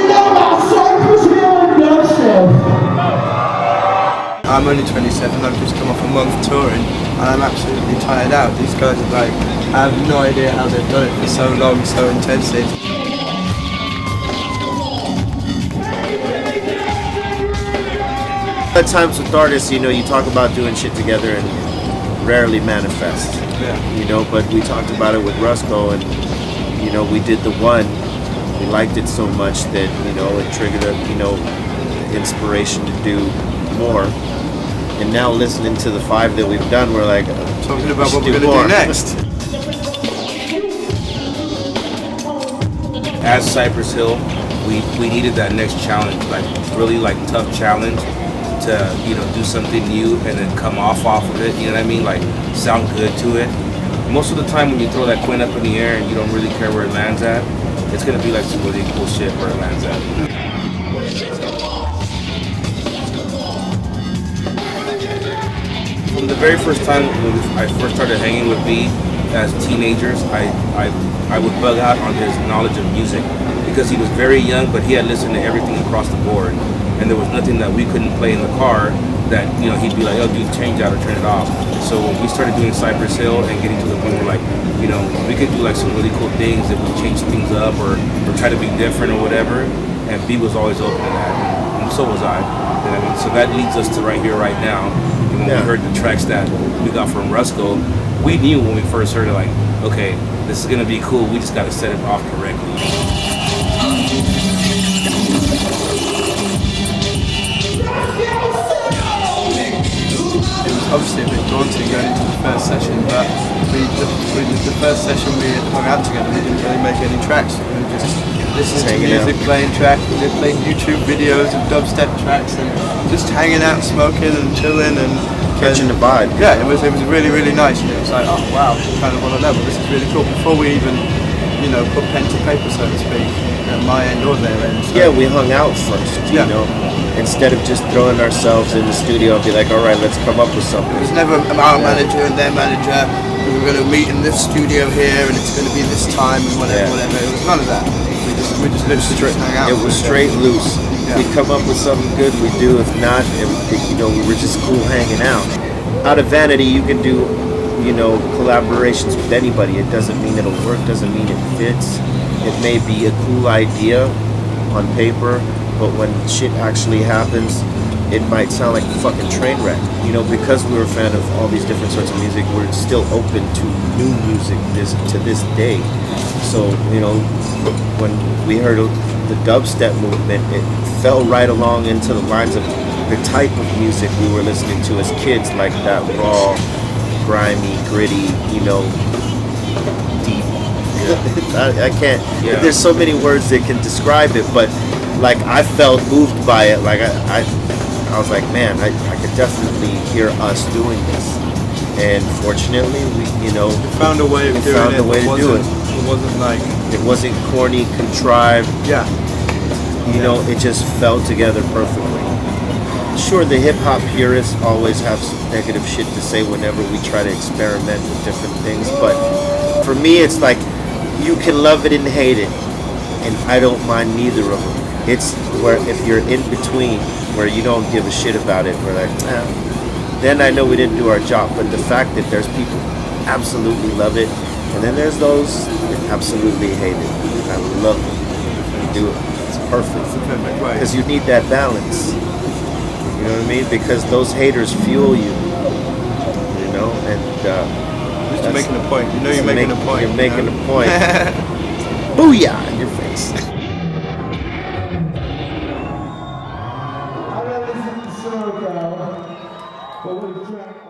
know about Cypress Hill and dubstep? I'm only 27, I've just come off a month touring and I'm absolutely tired out. These guys are like, I have no idea how they've done it for so long, so intensive. At times with artists, you know, you talk about doing shit together and rarely manifest. Yeah. You know, but we talked about it with Rusko and, you know, we did the one. We liked it so much that, you know, it triggered a, you know, inspiration to do more. And now listening to the 5 that we've done, we're like, talking about what we're going to do next. As Cypress Hill, we needed that next challenge, like really like tough challenge to, you know, do something new and then come off of it, you know what I mean? Like sound good to it. Most of the time when you throw that coin up in the air and you don't really care where it lands at, it's going to be like some really cool shit where it lands at. From the very first time when I first started hanging with B as teenagers, I would bug out on his knowledge of music because he was very young, but he had listened to everything across the board, and there was nothing that we couldn't play in the car that, you know, he'd be like, "Oh, dude, change out or turn it off." So when we started doing Cypress Hill and getting to the point where, like, you know, we could do like some really cool things that would change things up or try to be different or whatever, and B was always open to that, and so was I. You know what I mean? So that leads us to right here, right now. When we heard the tracks that we got from Rusko, we knew when we first heard it, like, okay, this is gonna be cool, we just gotta set it off correctly. It was obviously a bit daunting going into the first session, but the first session we hung out together, we didn't really make any tracks. We were just listening to music, playing tracks, we did playing YouTube videos of dubstep tracks and just hanging out, smoking and chilling and catching the vibe. Yeah, it was really, really nice. And it was like, oh wow, kind of on a level, this is really cool. Before we even, you know, put pen to paper, so to speak, at my end or their end. So. Yeah, we hung out first, you know. Instead of just throwing ourselves in the studio and be like, all right, let's come up with something. It was never our manager and their manager. We were going to meet in this studio here and it's going to be this time and whatever. It was none of that. We just literally hang out. It was straight loose. Yeah. We'd come up with something good, we do. If not, you know, we were just cool hanging out. Out of vanity, you can do, you know, collaborations with anybody. It doesn't mean it'll work, doesn't mean it fits. It may be a cool idea on paper, but when shit actually happens, it might sound like a fucking train wreck. You know, because we were a fan of all these different sorts of music, we're still open to new music to this day. So, you know, when we heard the dubstep movement, it fell right along into the lines of the type of music we were listening to as kids, like that raw, grimy, gritty, you know, deep. I can't, there's so many words that can describe it, but like I felt moved by it. Like I was like, man, I could definitely hear us doing this. And fortunately, we found a way of doing it. It wasn't like, it wasn't corny, contrived. Yeah. You know, it just fell together perfectly. Sure, the hip hop purists always have some negative shit to say whenever we try to experiment with different things, but for me, it's like you can love it and hate it, and I don't mind neither of them. It's where if you're in between, where you don't give a shit about it, we're like, then I know we didn't do our job. But the fact that there's people who absolutely love it, and then there's those that absolutely hate it. I love it. You do it. It's perfect. Because you need that balance. You know what I mean? Because those haters fuel you. You know, and you're making a point. You know you're making a point. You're making a point. Booyah in your face. I got this in the show, but we'll